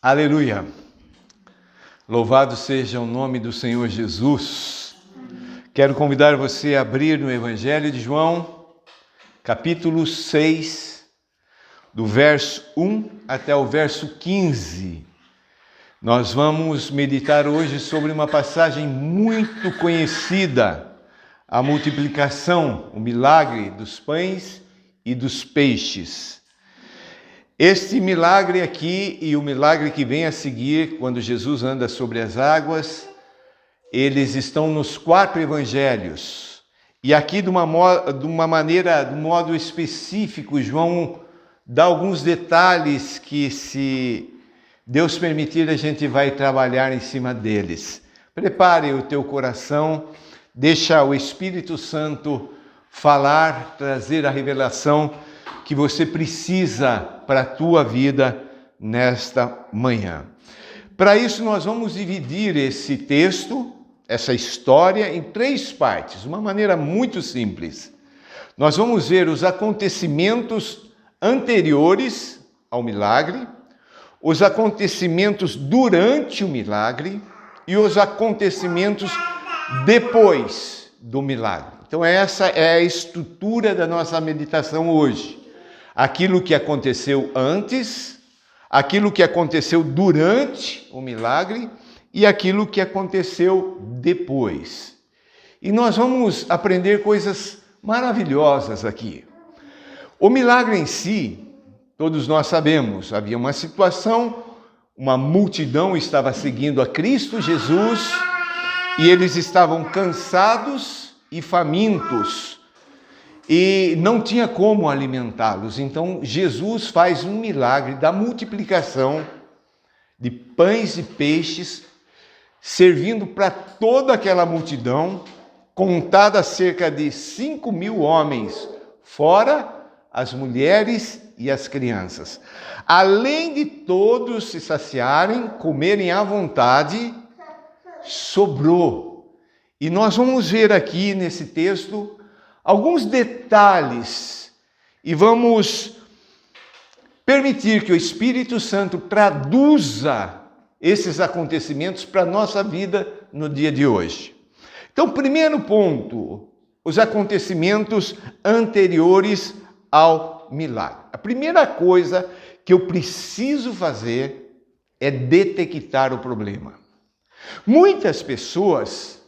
Aleluia! Louvado seja o nome do Senhor Jesus. Quero convidar você a abrir no Evangelho de João, capítulo 6, do verso 1 até o verso 15. Nós vamos meditar hoje sobre uma passagem muito conhecida, a multiplicação, o milagre dos pães e dos peixes. Este milagre aqui e o milagre que vem a seguir, quando Jesus anda sobre as águas, eles estão nos 4 evangelhos. E aqui de uma maneira, de um modo específico, João dá alguns detalhes que, se Deus permitir, a gente vai trabalhar em cima deles. Prepare o teu coração, deixa o Espírito Santo falar, trazer a revelação que você precisa para a tua vida nesta manhã. Para isso, nós vamos dividir esse texto, essa história, em 3 partes, uma maneira muito simples. Nós vamos ver os acontecimentos anteriores ao milagre, os acontecimentos durante o milagre e os acontecimentos depois do milagre. Então, essa é a estrutura da nossa meditação hoje. Aquilo que aconteceu antes, aquilo que aconteceu durante o milagre e aquilo que aconteceu depois. E nós vamos aprender coisas maravilhosas aqui. O milagre em si, todos nós sabemos, havia uma situação, uma multidão estava seguindo a Cristo Jesus e eles estavam cansados e famintos. E não tinha como alimentá-los. Então, Jesus faz um milagre da multiplicação de pães e peixes, servindo para toda aquela multidão, contada cerca de 5.000 homens, fora as mulheres e as crianças. Além de todos se saciarem, comerem à vontade, sobrou. E nós vamos ver aqui nesse texto alguns detalhes e vamos permitir que o Espírito Santo traduza esses acontecimentos para a nossa vida no dia de hoje. Então, primeiro ponto, os acontecimentos anteriores ao milagre. A primeira coisa que eu preciso fazer é detectar o problema. Muitas pessoas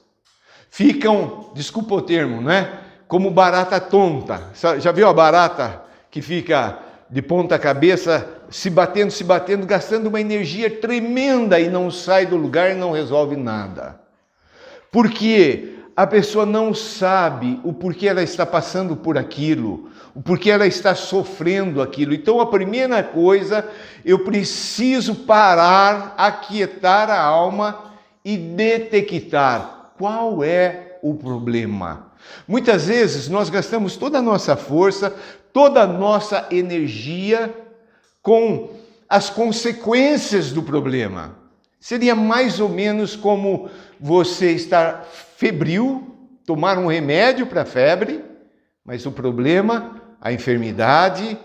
ficam, desculpa o termo, né? Como barata tonta. Já viu a barata que fica de ponta cabeça, se batendo, gastando uma energia tremenda e não sai do lugar e não resolve nada? Porque a pessoa não sabe o porquê ela está passando por aquilo, o porquê ela está sofrendo aquilo. Então, a primeira coisa, eu preciso parar, aquietar a alma e detectar qual é o problema. Muitas vezes nós gastamos toda a nossa força, toda a nossa energia com as consequências do problema. Seria mais ou menos como você estar febril, tomar um remédio para a febre, mas o problema, a enfermidade,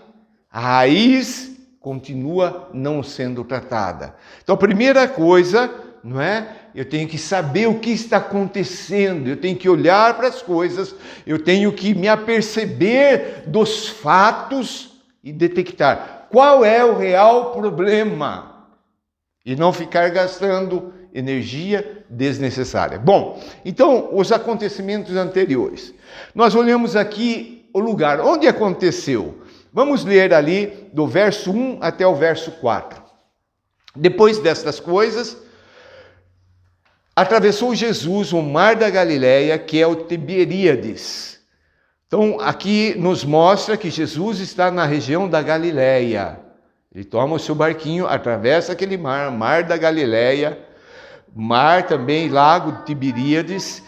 a raiz continua não sendo tratada. Então, a primeira coisa, não é? Eu tenho que saber o que está acontecendo, eu tenho que olhar para as coisas, eu tenho que me aperceber dos fatos e detectar qual é o real problema e não ficar gastando energia desnecessária. Bom, então, os acontecimentos anteriores. Nós olhamos aqui o lugar onde aconteceu. Vamos ler ali do verso 1 até o verso 4. Depois destas coisas, atravessou Jesus o mar da Galileia, que é o Tiberíades. Então, aqui nos mostra que Jesus está na região da Galileia. Ele toma o seu barquinho, atravessa aquele mar da Galileia, mar também, lago de Tiberíades.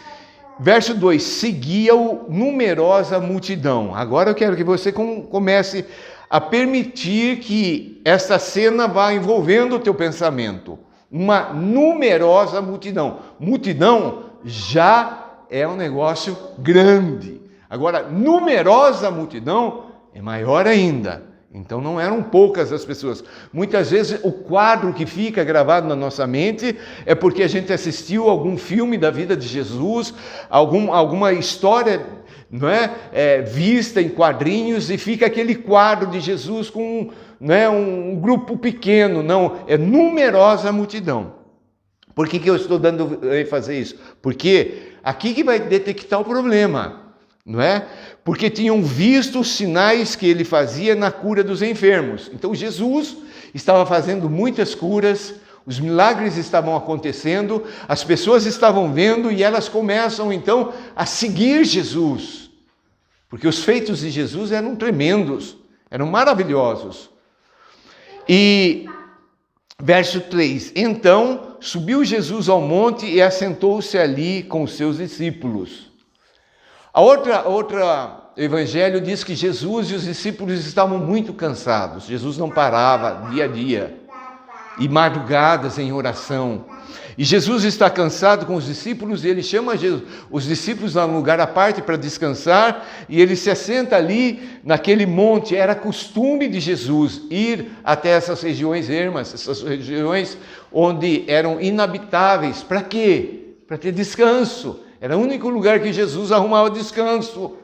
Verso 2, seguia-o numerosa multidão. Agora eu quero que você comece a permitir que essa cena vá envolvendo o teu pensamento. Uma numerosa multidão. Multidão já é um negócio grande. Agora, numerosa multidão é maior ainda. Então não eram poucas as pessoas. Muitas vezes o quadro que fica gravado na nossa mente é porque a gente assistiu algum filme da vida de Jesus, alguma história, não é, vista em quadrinhos, e fica aquele quadro de Jesus com, não é, um grupo pequeno. Não, é numerosa multidão. Por que eu estou dando ênfase a isso? Porque aqui que vai detectar o problema. Não é? Porque tinham visto os sinais que ele fazia na cura dos enfermos. Então Jesus estava fazendo muitas curas, os milagres estavam acontecendo, as pessoas estavam vendo e elas começam então a seguir Jesus. Porque os feitos de Jesus eram tremendos, eram maravilhosos. E verso 3: Então subiu Jesus ao monte e assentou-se ali com os seus discípulos. A outra evangelho diz que Jesus e os discípulos estavam muito cansados. Jesus não parava dia a dia, e madrugadas em oração. E Jesus está cansado com os discípulos, e ele chama os discípulos a um lugar à parte para descansar, e ele se assenta ali naquele monte. Era costume de Jesus ir até essas regiões ermas, essas regiões onde eram inabitáveis. Para quê? Para ter descanso. Era o único lugar que Jesus arrumava descanso,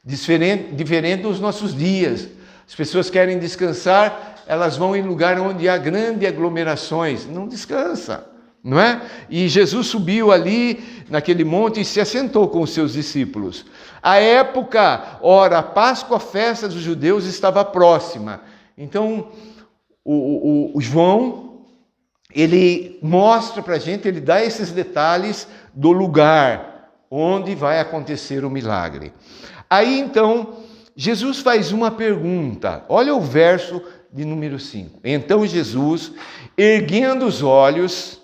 diferente dos nossos dias. As pessoas querem descansar, elas vão em lugar onde há grandes aglomerações, não descansa, não é? E Jesus subiu ali naquele monte e se assentou com os seus discípulos. A época, ora, a Páscoa, a festa dos judeus, estava próxima. Então, o João, ele mostra para a gente, ele dá esses detalhes do lugar onde vai acontecer o milagre. Aí então, Jesus faz uma pergunta. Olha o verso de número 5. Então Jesus, erguendo os olhos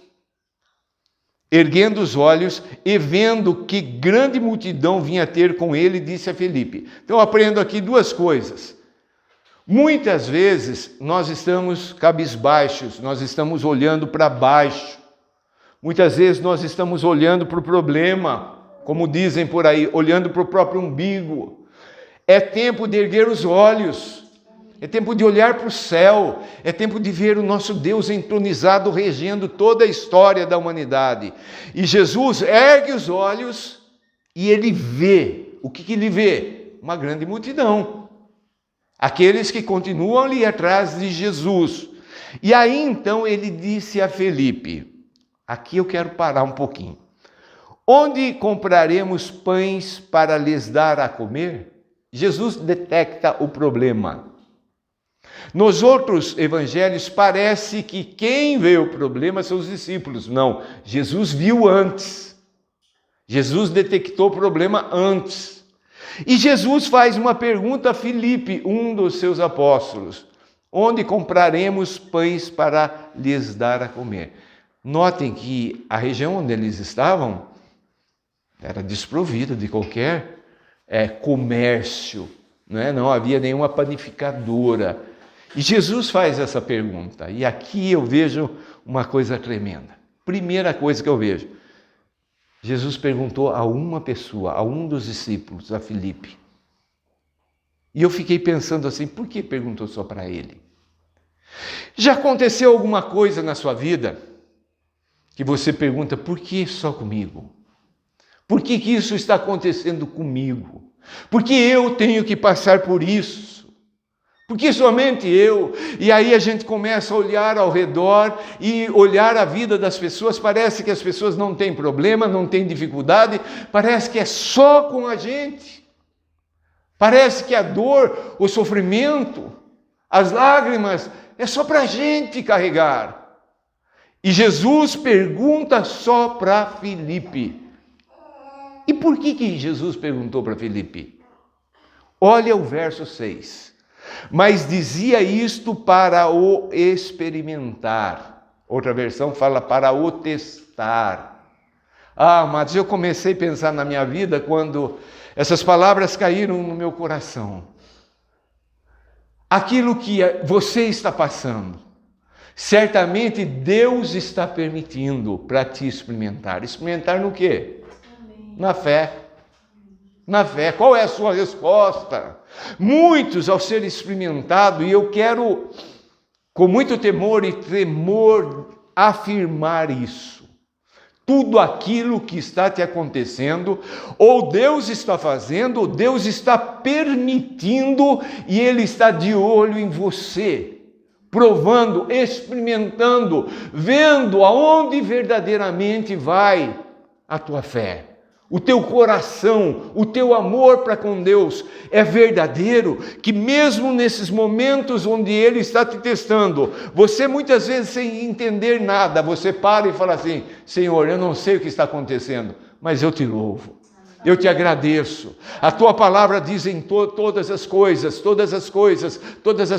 e vendo que grande multidão vinha ter com ele, disse a Filipe. Então eu aprendo aqui duas coisas. Muitas vezes nós estamos cabisbaixos, nós estamos olhando para baixo. Muitas vezes nós estamos olhando para o problema, como dizem por aí, olhando para o próprio umbigo. É tempo de erguer os olhos, é tempo de olhar para o céu, é tempo de ver o nosso Deus entronizado, regendo toda a história da humanidade. E Jesus ergue os olhos e ele vê. O que ele vê? Uma grande multidão. Aqueles que continuam ali atrás de Jesus. E aí então ele disse a Filipe, aqui eu quero parar um pouquinho. Onde compraremos pães para lhes dar a comer? Jesus detecta o problema. Nos outros evangelhos parece que quem vê o problema são os discípulos. Não, Jesus viu antes. Jesus detectou o problema antes. E Jesus faz uma pergunta a Filipe, um dos seus apóstolos. Onde compraremos pães para lhes dar a comer? Notem que a região onde eles estavam era desprovida de qualquer comércio, não havia nenhuma panificadora. E Jesus faz essa pergunta, e aqui eu vejo uma coisa tremenda. Primeira coisa que eu vejo, Jesus perguntou a uma pessoa, a um dos discípulos, a Filipe. E eu fiquei pensando assim, por que perguntou só para ele? Já aconteceu alguma coisa na sua vida que você pergunta, por que só comigo? Por que isso está acontecendo comigo? Por que eu tenho que passar por isso? Por que somente eu? E aí a gente começa a olhar ao redor e olhar a vida das pessoas. Parece que as pessoas não têm problema, não têm dificuldade. Parece que é só com a gente. Parece que a dor, o sofrimento, as lágrimas, é só para a gente carregar. E Jesus pergunta só para Filipe. E por que Jesus perguntou para Filipe? Olha o verso 6. Mas dizia isto para o experimentar. Outra versão fala para o testar. Mas eu comecei a pensar na minha vida quando essas palavras caíram no meu coração. Aquilo que você está passando, certamente Deus está permitindo para te experimentar. Experimentar no quê? Na fé. na fé. Qual é a sua resposta? Muitos, ao ser experimentado, e eu quero, com muito temor e tremor, afirmar isso. Tudo aquilo que está te acontecendo, ou Deus está fazendo, ou Deus está permitindo, e Ele está de olho em você, provando, experimentando, vendo aonde verdadeiramente vai a tua fé. O teu coração, o teu amor para com Deus é verdadeiro, que mesmo nesses momentos onde Ele está te testando, você muitas vezes sem entender nada, você para e fala assim: Senhor, eu não sei o que está acontecendo, mas eu te louvo, eu te agradeço. A tua palavra diz em todas as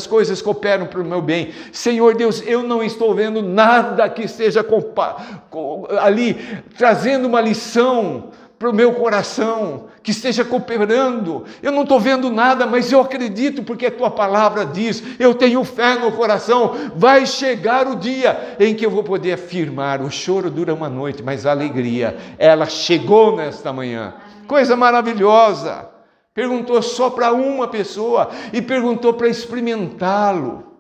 coisas cooperam para o meu bem. Senhor Deus, eu não estou vendo nada que esteja ali trazendo uma lição para o meu coração, que esteja cooperando. Eu não estou vendo nada, mas eu acredito, porque a tua palavra diz, eu tenho fé no coração, vai chegar o dia em que eu vou poder afirmar, o choro dura uma noite, mas a alegria, ela chegou nesta manhã. Coisa maravilhosa. Perguntou só para uma pessoa, e perguntou para experimentá-lo.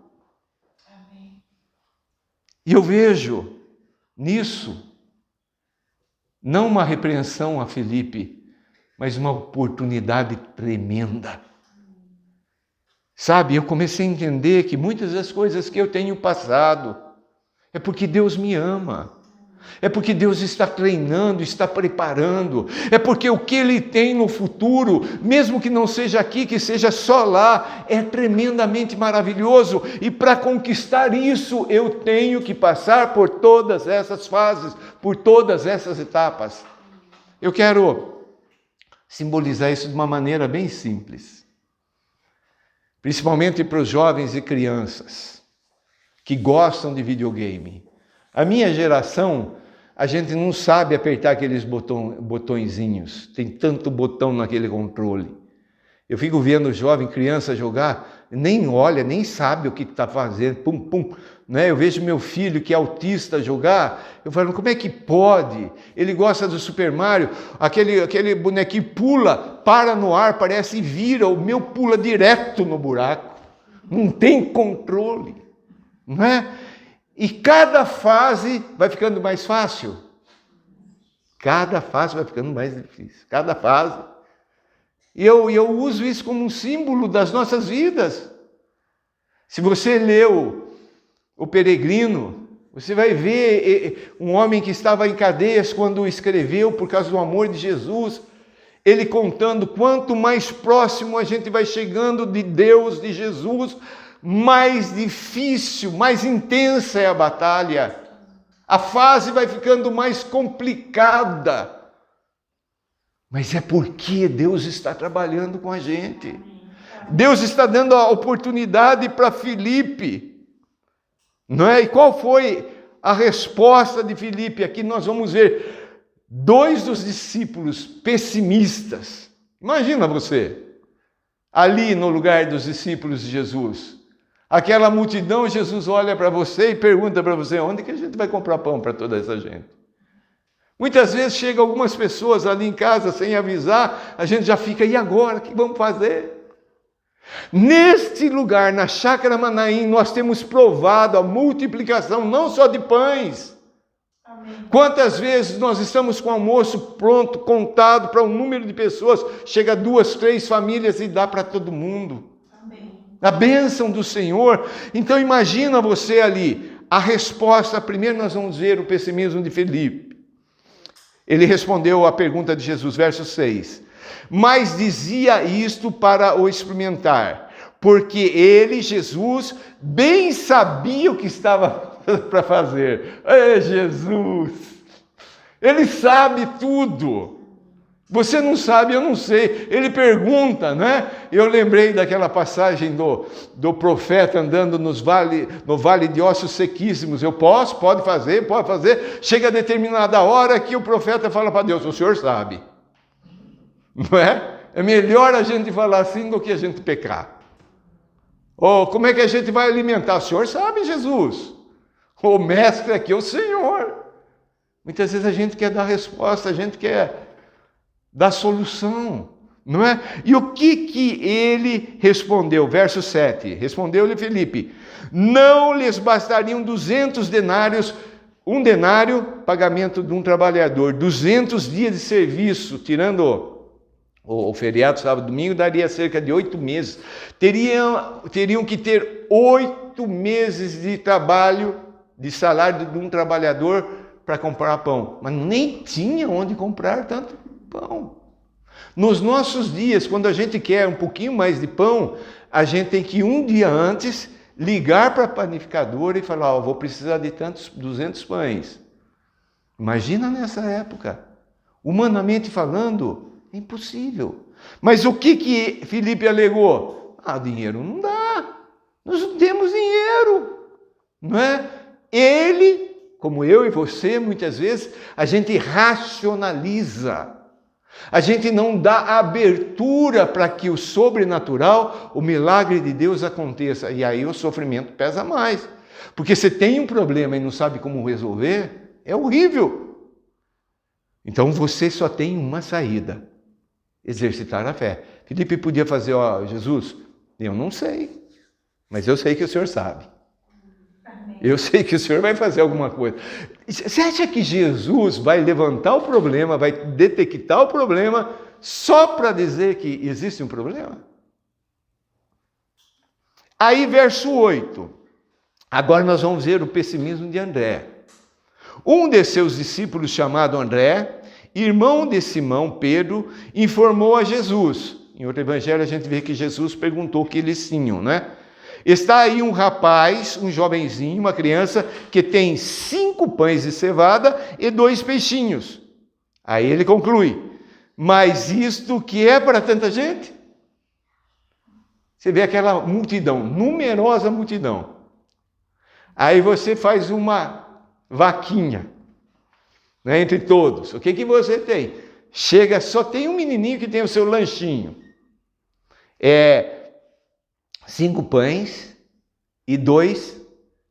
E eu vejo nisso, não uma repreensão a Filipe, mas uma oportunidade tremenda. Sabe, eu comecei a entender que muitas das coisas que eu tenho passado é porque Deus me ama. É porque Deus está treinando, está preparando. É porque o que Ele tem no futuro, mesmo que não seja aqui, que seja só lá, é tremendamente maravilhoso. E para conquistar isso, eu tenho que passar por todas essas fases, por todas essas etapas. Eu quero simbolizar isso de uma maneira bem simples. Principalmente para os jovens e crianças que gostam de videogame. A minha geração, a gente não sabe apertar aqueles botõezinhos. Tem tanto botão naquele controle. Eu fico vendo jovem, criança jogar, nem olha, nem sabe o que está fazendo. Pum, pum. Né? Eu vejo meu filho, que é autista, jogar. Eu falo, como é que pode? Ele gosta do Super Mario. Aquele bonequinho pula, para no ar, parece e vira. O meu pula direto no buraco. Não tem controle. Não é? E cada fase vai ficando mais fácil. Cada fase vai ficando mais difícil. Cada fase. E eu uso isso como um símbolo das nossas vidas. Se você leu O Peregrino, você vai ver um homem que estava em cadeias quando escreveu por causa do amor de Jesus. Ele contando quanto mais próximo a gente vai chegando de Deus, de Jesus, mais difícil, mais intensa é a batalha. A fase vai ficando mais complicada. Mas é porque Deus está trabalhando com a gente. Deus está dando a oportunidade para Filipe. Não é? E qual foi a resposta de Filipe? Aqui nós vamos ver dois dos discípulos pessimistas. Imagina você, ali no lugar dos discípulos de Jesus. Aquela multidão, Jesus olha para você e pergunta para você, onde que a gente vai comprar pão para toda essa gente? Muitas vezes chegam algumas pessoas ali em casa sem avisar, a gente já fica, e agora? O que vamos fazer? Neste lugar, na Chácara Manaim, nós temos provado a multiplicação não só de pães. Amém. Quantas vezes nós estamos com o almoço pronto, contado para um número de pessoas, chega 2, 3 famílias e dá para todo mundo. A bênção do Senhor. Então imagina você ali, a resposta, primeiro nós vamos ver o pessimismo de Filipe. Ele respondeu à pergunta de Jesus, verso 6. Mas dizia isto para o experimentar, porque ele, Jesus, bem sabia o que estava para fazer. É Jesus! Ele sabe tudo. Você não sabe, eu não sei. Ele pergunta, né? Eu lembrei daquela passagem do profeta andando no vale de ossos sequíssimos. Pode fazer. Chega a determinada hora que o profeta fala para Deus, o Senhor sabe. Não é? É melhor a gente falar assim do que a gente pecar. Ou como é que a gente vai alimentar? O Senhor sabe, Jesus. O mestre aqui é o Senhor. Muitas vezes a gente quer dar resposta, a gente quer dar solução. Não é? E o que ele respondeu? Verso 7. Respondeu-lhe Filipe: não lhes bastariam 200 denários, um denário, pagamento de um trabalhador, 200 dias de serviço, tirando o feriado, sábado, domingo, daria cerca de 8 meses. Teriam que ter 8 meses de trabalho, de salário de um trabalhador para comprar pão. Mas nem tinha onde comprar tanto pão. Nos nossos dias, quando a gente quer um pouquinho mais de pão, a gente tem que um dia antes ligar para a panificadora e falar: vou precisar de tantos 200 pães. Imagina nessa época. Humanamente falando, é impossível. Mas o que Filipe alegou? Dinheiro não dá. Nós não temos dinheiro. Não é? Ele, como eu e você, muitas vezes, a gente racionaliza. A gente não dá abertura para que o sobrenatural, o milagre de Deus aconteça. E aí o sofrimento pesa mais. Porque você tem um problema e não sabe como resolver, é horrível. Então você só tem uma saída: exercitar a fé. Filipe podia fazer: Jesus, eu não sei, mas eu sei que o Senhor sabe. Eu sei que o Senhor vai fazer alguma coisa. Você acha que Jesus vai levantar o problema, vai detectar o problema só para dizer que existe um problema? Aí, verso 8. Agora nós vamos ver o pessimismo de André. Um de seus discípulos, chamado André, irmão de Simão Pedro, informou a Jesus. Em outro evangelho a gente vê que Jesus perguntou o que eles tinham, né? Está aí um rapaz, um jovenzinho, uma criança, que tem 5 pães de cevada e 2 peixinhos. Aí ele conclui: mas isto que é para tanta gente? Você vê aquela multidão, numerosa multidão. Aí você faz uma vaquinha, né, entre todos. O que você tem? Chega, só tem um menininho que tem o seu lanchinho. 5 pães e 2,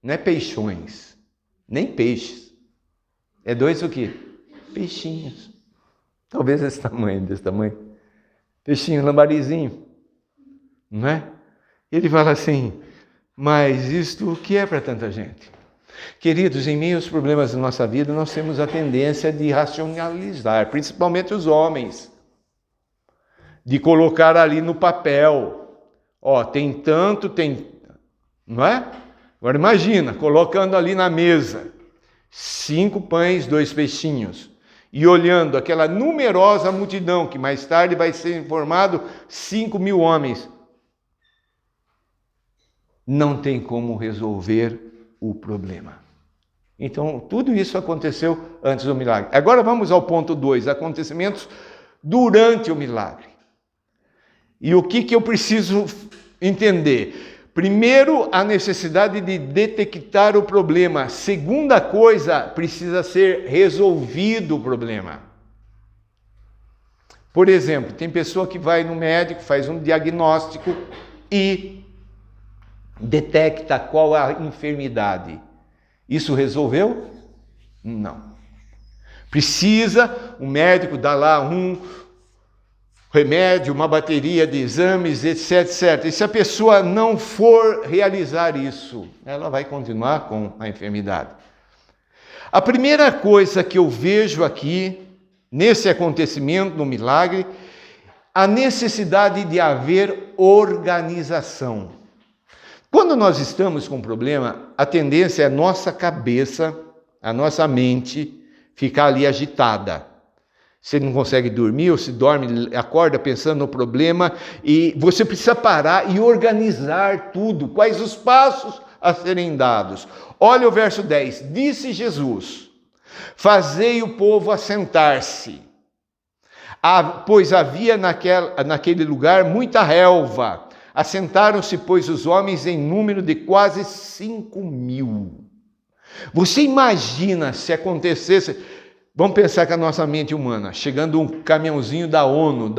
não é peixões, nem peixes. 2 o quê? Peixinhos. Talvez desse tamanho. Peixinho, lambarizinho. Não é? Ele fala assim: mas isto o que é para tanta gente? Queridos, em meio aos problemas da nossa vida, nós temos a tendência de racionalizar, principalmente os homens, de colocar ali no papel: tem tanto, tem... Não é? Agora imagina, colocando ali na mesa 5 pães, 2 peixinhos, e olhando aquela numerosa multidão, que mais tarde vai ser informado 5.000 homens. Não tem como resolver o problema. Então, tudo isso aconteceu antes do milagre. Agora vamos ao ponto 2, acontecimentos durante o milagre. E o que eu preciso entender? Primeiro, a necessidade de detectar o problema. Segunda coisa, precisa ser resolvido o problema. Por exemplo, tem pessoa que vai no médico, faz um diagnóstico e detecta qual a enfermidade. Isso resolveu? Não. Precisa o médico dar lá um remédio, uma bateria de exames, etc, etc. E se a pessoa não for realizar isso, ela vai continuar com a enfermidade. A primeira coisa que eu vejo aqui, nesse acontecimento, no milagre, a necessidade de haver organização. Quando nós estamos com um problema, a tendência é a nossa cabeça, a nossa mente, ficar ali agitada. Você não consegue dormir, ou se dorme, acorda pensando no problema, e você precisa parar e organizar tudo. Quais os passos a serem dados? Olha o verso 10. Disse Jesus: fazei o povo assentar-se, pois havia naquele lugar muita relva. Assentaram-se, pois, os homens em número de quase 5.000. Você imagina se acontecesse... Vamos pensar com a nossa mente humana, chegando um caminhãozinho da ONU,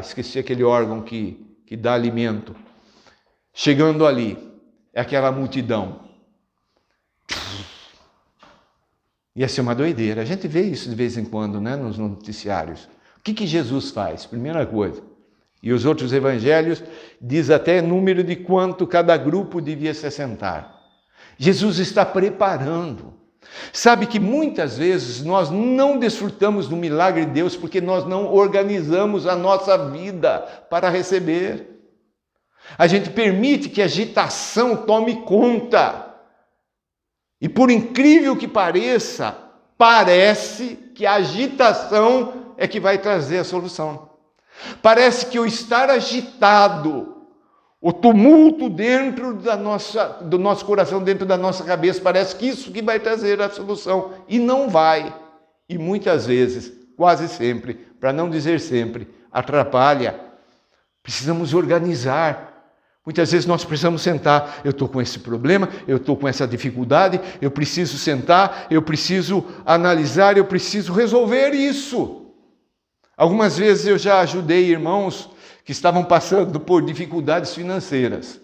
esqueci aquele órgão que dá alimento, chegando ali, é aquela multidão. Ia ser uma doideira. A gente vê isso de vez em quando, né, nos noticiários. que Jesus faz? Primeira coisa. E os outros evangelhos diz até número de quanto cada grupo devia se assentar. Jesus está preparando. Sabe que muitas vezes nós não desfrutamos do milagre de Deus porque nós não organizamos a nossa vida para receber. A gente permite que a agitação tome conta. E por incrível que pareça, parece que a agitação é que vai trazer a solução. Parece que o estar agitado, o tumulto dentro do nosso coração, dentro da nossa cabeça, parece que isso que vai trazer a solução. E não vai. E muitas vezes, quase sempre, para não dizer sempre, atrapalha. Precisamos organizar. Muitas vezes nós precisamos sentar. Eu estou com esse problema, eu estou com essa dificuldade, eu preciso sentar, eu preciso analisar, eu preciso resolver isso. Algumas vezes eu já ajudei irmãos que estavam passando por dificuldades financeiras.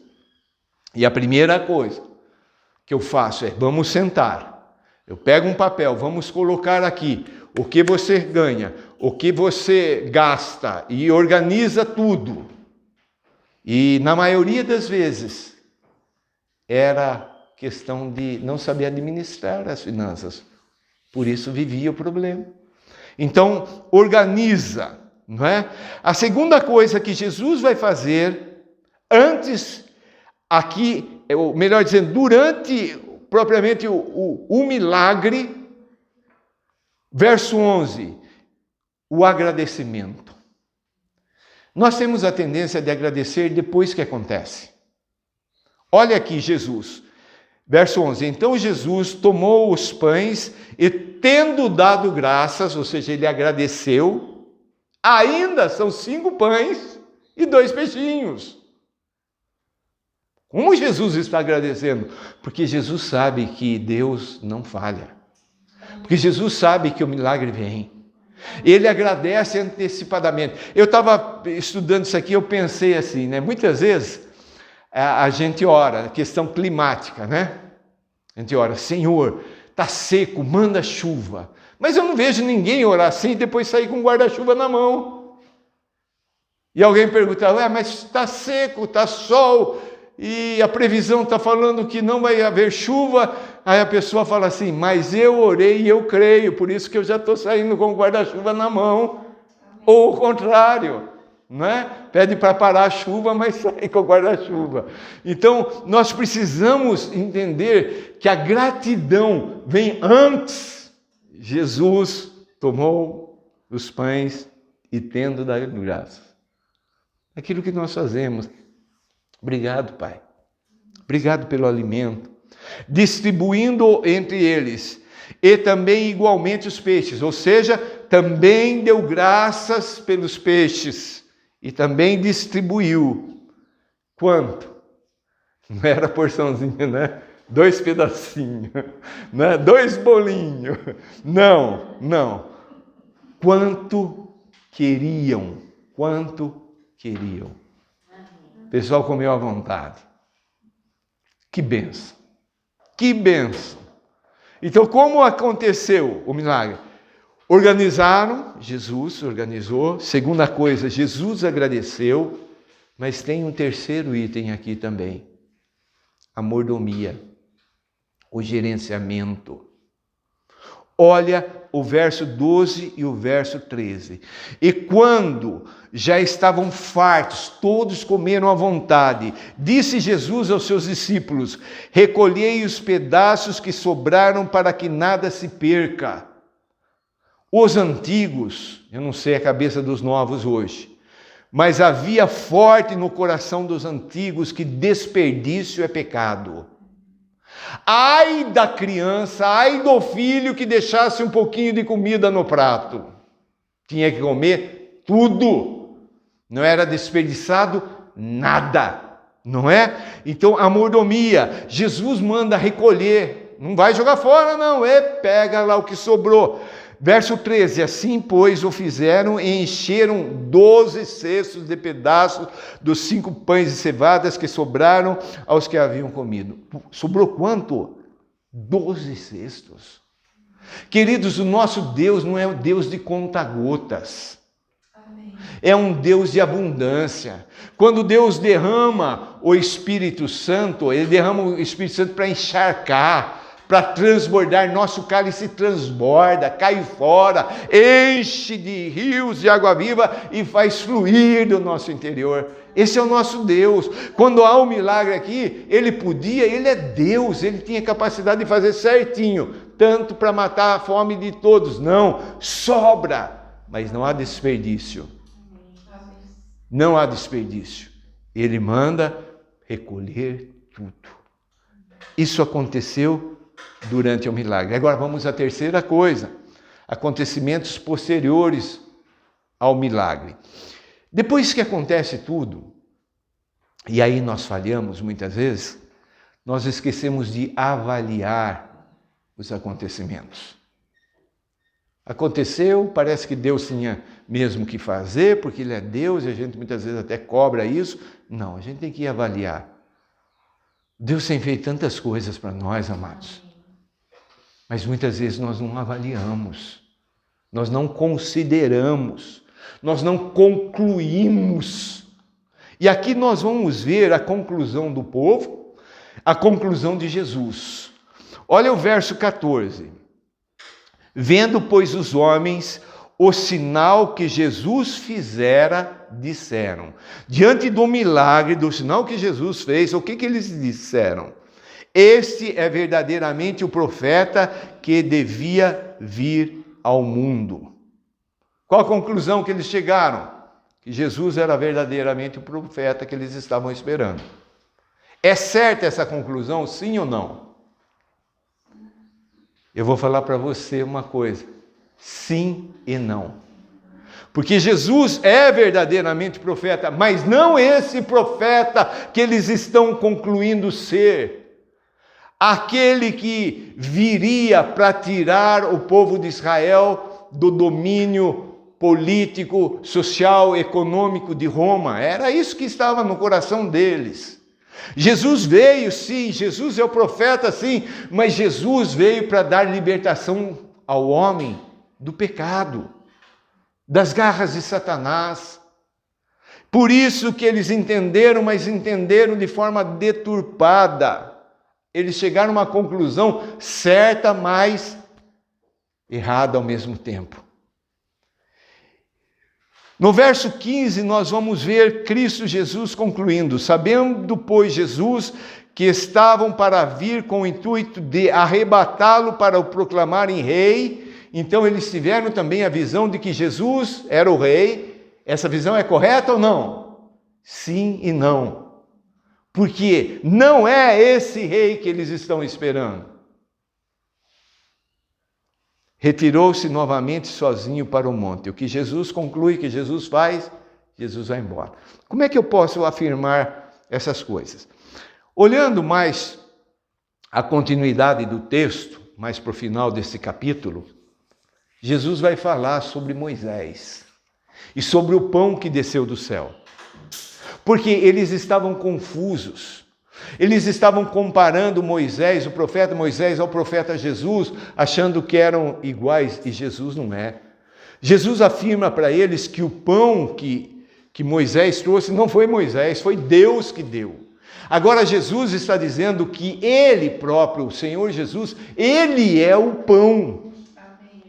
E a primeira coisa que eu faço é, vamos sentar. Eu pego um papel, vamos colocar aqui o que você ganha, o que você gasta e organiza tudo. E na maioria das vezes era questão de não saber administrar as finanças. Por isso vivia o problema. Então, organiza, não é? A segunda coisa que Jesus vai fazer antes, aqui, ou melhor dizendo, durante propriamente o milagre, verso 11, o agradecimento. Nós temos a tendência de agradecer depois que acontece. Olha aqui Jesus, verso 11. Então Jesus tomou os pães e tendo dado graças, ou seja, ele agradeceu, ainda são 5 pães e 2 peixinhos. Como Jesus está agradecendo? Porque Jesus sabe que Deus não falha. Porque Jesus sabe que o milagre vem. Ele agradece antecipadamente. Eu estava estudando isso aqui, eu pensei assim, né? Muitas vezes a gente ora, questão climática, né? A gente ora, Senhor, está seco, manda chuva. Mas eu não vejo ninguém orar assim e depois sair com um guarda-chuva na mão. E alguém pergunta, mas está seco, está sol, e a previsão está falando que não vai haver chuva. Aí a pessoa fala assim, mas eu orei e eu creio, por isso que eu já estou saindo com o guarda-chuva na mão. Ou o contrário, não é? Pede para parar a chuva, mas sai com o guarda-chuva. Então, nós precisamos entender que a gratidão vem antes. Jesus tomou os pães e tendo dado graças. Aquilo que nós fazemos. Obrigado, Pai. Obrigado pelo alimento. Distribuindo entre eles, e também igualmente os peixes, ou seja, também deu graças pelos peixes, e também distribuiu. Quanto? Não era porçãozinha, né? 2 pedacinhos, né? 2 bolinhos. Não. Quanto queriam. O pessoal comeu à vontade. Que bênção. Então, como aconteceu o milagre? Organizaram, Jesus organizou. Segunda coisa, Jesus agradeceu. Mas tem um terceiro item aqui também. A mordomia, o gerenciamento. Olha o verso 12 e o verso 13. E quando já estavam fartos, todos comeram à vontade, disse Jesus aos seus discípulos, recolhei os pedaços que sobraram para que nada se perca. Os antigos, eu não sei a cabeça dos novos hoje, mas havia forte no coração dos antigos que desperdício é pecado. Ai da criança, ai do filho que deixasse um pouquinho de comida no prato. Tinha que comer tudo. Não era desperdiçado nada, não é? Então a mordomia, Jesus manda recolher. Não vai jogar fora não, pega lá o que sobrou. Verso 13, assim, pois, o fizeram e encheram 12 cestos de pedaços dos 5 pães e cevadas que sobraram aos que haviam comido. Sobrou quanto? 12 cestos. Queridos, o nosso Deus não é o Deus de conta-gotas. É um Deus de abundância. Quando Deus derrama o Espírito Santo, Ele derrama o Espírito Santo para encharcar, para transbordar, nosso cálice transborda, cai fora, enche de rios de água viva e faz fluir do nosso interior. Esse é o nosso Deus. Quando há um milagre aqui, Ele podia, Ele é Deus, Ele tinha capacidade de fazer certinho, tanto para matar a fome de todos. Não, sobra, mas não há desperdício. Não há desperdício. Ele manda recolher tudo. Isso aconteceu durante o milagre. Agora vamos à terceira coisa. Acontecimentos posteriores ao milagre. Depois que acontece tudo, e aí nós falhamos muitas vezes, nós esquecemos de avaliar os acontecimentos. Aconteceu, parece que Deus tinha mesmo que fazer, porque Ele é Deus, e a gente muitas vezes até cobra isso. Não, a gente tem que avaliar. Deus tem feito tantas coisas para nós, amados, mas muitas vezes nós não avaliamos, nós não consideramos, nós não concluímos. E aqui nós vamos ver a conclusão do povo, a conclusão de Jesus. Olha o verso 14. Vendo, pois, os homens o sinal que Jesus fizera, disseram. Diante do milagre, do sinal que Jesus fez, o que eles disseram? Este é verdadeiramente o profeta que devia vir ao mundo. Qual a conclusão que eles chegaram? Que Jesus era verdadeiramente o profeta que eles estavam esperando. É certa essa conclusão, sim ou não? Eu vou falar para você uma coisa, sim e não. Porque Jesus é verdadeiramente profeta, mas não esse profeta que eles estão concluindo ser. Aquele que viria para tirar o povo de Israel do domínio político, social, econômico de Roma. Era isso que estava no coração deles. Jesus veio, sim, Jesus é o profeta, sim, mas Jesus veio para dar libertação ao homem do pecado, das garras de Satanás. Por isso que eles entenderam, mas entenderam de forma deturpada. Eles chegaram a uma conclusão certa, mas errada ao mesmo tempo. No verso 15, nós vamos ver Cristo Jesus concluindo: sabendo, pois, Jesus que estavam para vir com o intuito de arrebatá-lo para o proclamarem rei. Então eles tiveram também a visão de que Jesus era o rei. Essa visão é correta ou não? Sim e não. Porque não é esse rei que eles estão esperando. Retirou-se novamente sozinho para o monte. O que Jesus conclui, que Jesus faz, Jesus vai embora. Como é que eu posso afirmar essas coisas? Olhando mais a continuidade do texto, mais para o final desse capítulo, Jesus vai falar sobre Moisés e sobre o pão que desceu do céu. Porque eles estavam confusos. Eles estavam comparando Moisés, o profeta Moisés, ao profeta Jesus, achando que eram iguais, e Jesus não é. Jesus afirma para eles que o pão que Moisés trouxe não foi Moisés, foi Deus que deu. Agora Jesus está dizendo que Ele próprio, o Senhor Jesus, Ele é o pão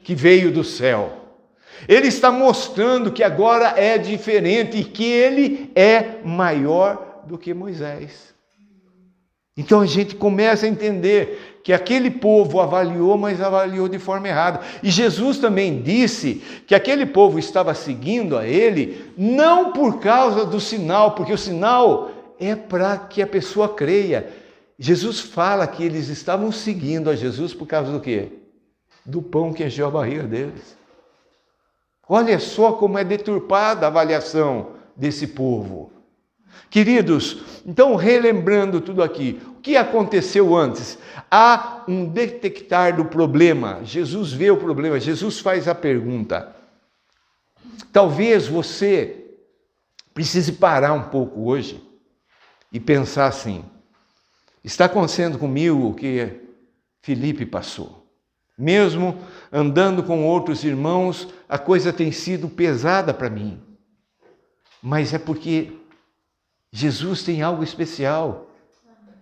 que veio do céu. Ele está mostrando que agora é diferente e que Ele é maior do que Moisés. Então a gente começa a entender que aquele povo avaliou, mas avaliou de forma errada. E Jesus também disse que aquele povo estava seguindo a Ele não por causa do sinal, porque o sinal é para que a pessoa creia. Jesus fala que eles estavam seguindo a Jesus por causa do quê? Do pão que encheu a barriga deles. Olha só como é deturpada a avaliação desse povo. Queridos, então relembrando tudo aqui, o que aconteceu antes? Há um detectar do problema. Jesus vê o problema, Jesus faz a pergunta. Talvez você precise parar um pouco hoje e pensar assim: está acontecendo comigo o que Filipe passou. Mesmo andando com outros irmãos, a coisa tem sido pesada para mim. mas é porque Jesus tem algo especial.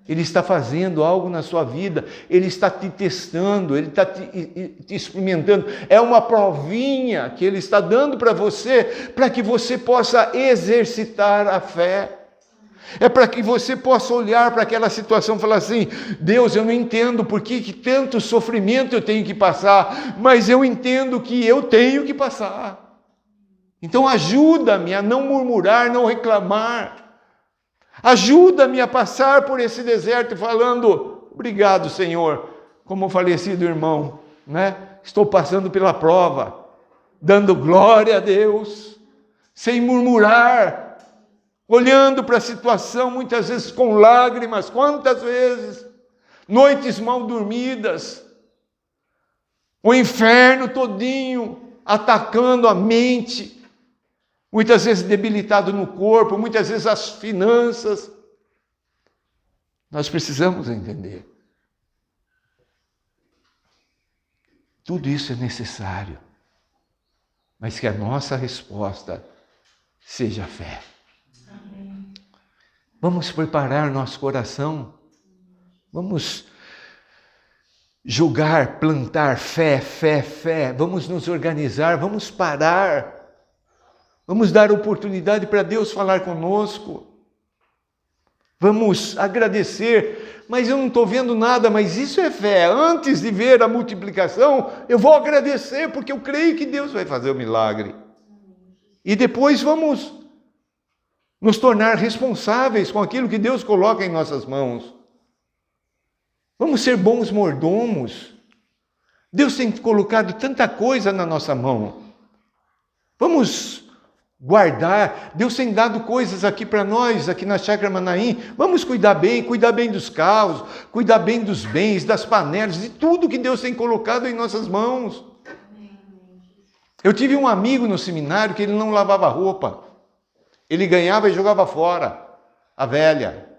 Ele está fazendo algo na sua vida, Ele está te testando, Ele está te experimentando. É uma provinha que Ele está dando para você, para que você possa exercitar a fé. É para que você possa olhar para aquela situação e falar assim: Deus, eu não entendo por que tanto sofrimento eu tenho que passar, mas eu entendo que eu tenho que passar. Então ajuda-me a não murmurar, não reclamar. Ajuda-me a passar por esse deserto falando: obrigado, Senhor, como o falecido irmão, né? Estou passando pela prova, dando glória a Deus, sem murmurar, olhando para a situação, muitas vezes com lágrimas, quantas vezes, noites mal dormidas, o inferno todinho atacando a mente, muitas vezes debilitado no corpo, muitas vezes as finanças. Nós precisamos entender. Tudo isso é necessário, mas que a nossa resposta seja a fé. Amém. Vamos preparar nosso coração, vamos julgar, plantar fé, vamos nos organizar, vamos parar. Vamos dar oportunidade para Deus falar conosco. Vamos agradecer. Mas eu não estou vendo nada, mas isso é fé. Antes de ver a multiplicação, eu vou agradecer, porque eu creio que Deus vai fazer o milagre. E depois vamos nos tornar responsáveis com aquilo que Deus coloca em nossas mãos. Vamos ser bons mordomos. Deus tem colocado tanta coisa na nossa mão. Vamos guardar. Deus tem dado coisas aqui para nós, aqui na Chácara Manaim. Vamos cuidar bem dos carros, cuidar bem dos bens, das panelas, de tudo que Deus tem colocado em nossas mãos. Eu tive um amigo no seminário que ele não lavava roupa. Ele ganhava e jogava fora, a velha.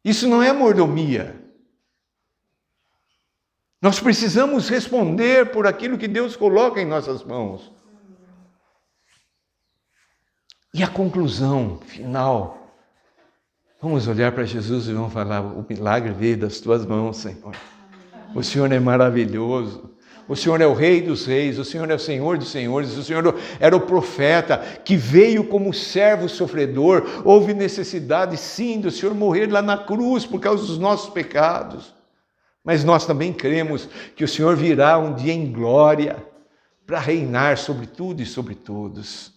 Isso não é mordomia. Nós precisamos responder por aquilo que Deus coloca em nossas mãos. E a conclusão final, vamos olhar para Jesus e vamos falar: o milagre veio das tuas mãos, Senhor. O Senhor é maravilhoso. O Senhor é o Rei dos Reis, o Senhor é o Senhor dos Senhores, o Senhor era o profeta que veio como servo sofredor. Houve necessidade, sim, do Senhor morrer lá na cruz por causa dos nossos pecados. Mas nós também cremos que o Senhor virá um dia em glória para reinar sobre tudo e sobre todos.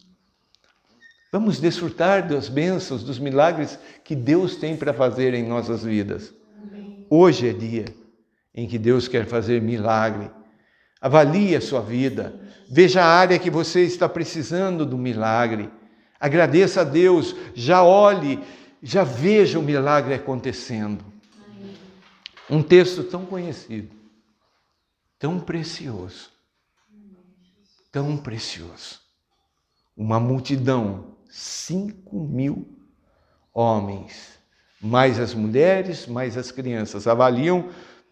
Vamos desfrutar das bênçãos, dos milagres que Deus tem para fazer em nossas vidas. Hoje é dia em que Deus quer fazer milagre. Avalie a sua vida. Veja a área que você está precisando do milagre. Agradeça a Deus. Já olhe, já veja o milagre acontecendo. Um texto tão conhecido, tão precioso, tão precioso. Uma multidão, 5.000 homens, mais as mulheres, mais as crianças, avaliam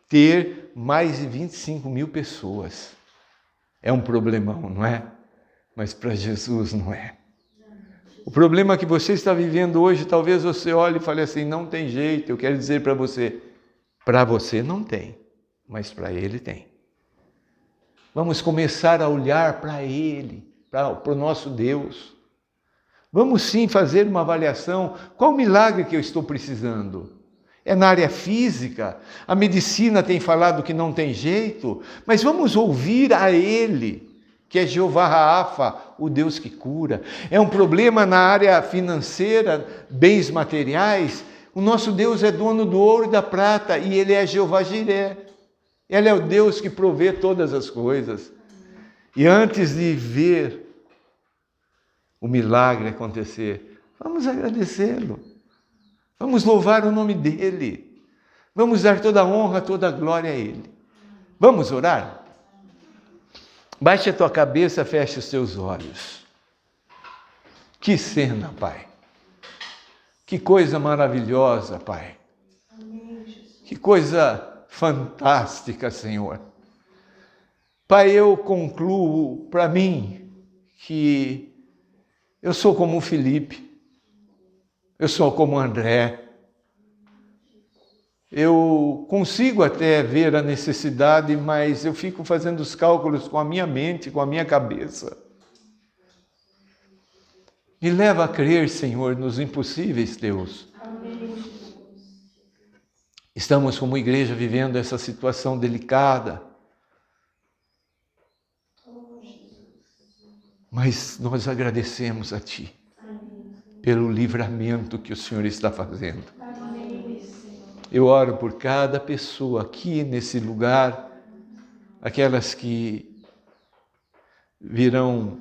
ter mais de 25.000 pessoas. É um problemão, não é? Mas para Jesus não é. O problema que você está vivendo hoje, talvez você olhe e fale assim: não tem jeito. Eu quero dizer para você não tem, mas para Ele tem. Vamos começar a olhar para Ele, para o nosso Deus. Vamos sim fazer uma avaliação. Qual milagre que eu estou precisando? É na área física? A medicina tem falado que não tem jeito, mas vamos ouvir a Ele, que é Jeová Rafa, o Deus que cura. É um problema na área financeira, bens materiais? O nosso Deus é dono do ouro e da prata, e Ele é Jeová Jiré. Ele é o Deus que provê todas as coisas. E antes de ver o milagre acontecer, vamos agradecê-lo. Vamos louvar o nome dEle. Vamos dar toda a honra, toda a glória a Ele. Vamos orar? Baixe a tua cabeça, feche os teus olhos. Que cena, Pai. Que coisa maravilhosa, Pai. Que coisa fantástica, Senhor. Pai, eu concluo para mim que Eu sou como o Felipe, eu sou como o André. Eu consigo até ver a necessidade, mas eu fico fazendo os cálculos com a minha mente, com a minha cabeça. Me leva a crer, Senhor, nos impossíveis, Deus. Estamos como igreja vivendo essa situação delicada. Mas nós agradecemos a Ti pelo livramento que o Senhor está fazendo. Eu oro por cada pessoa aqui nesse lugar, aquelas que virão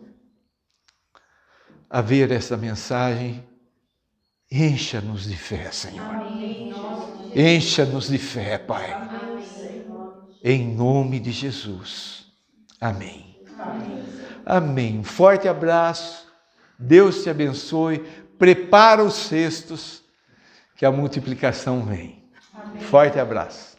a ver essa mensagem. Encha-nos de fé, Senhor. Encha-nos de fé, Pai. Em nome de Jesus. Amém. Amém. Um forte abraço. Deus te abençoe. Prepara os cestos, que a multiplicação vem. Forte abraço.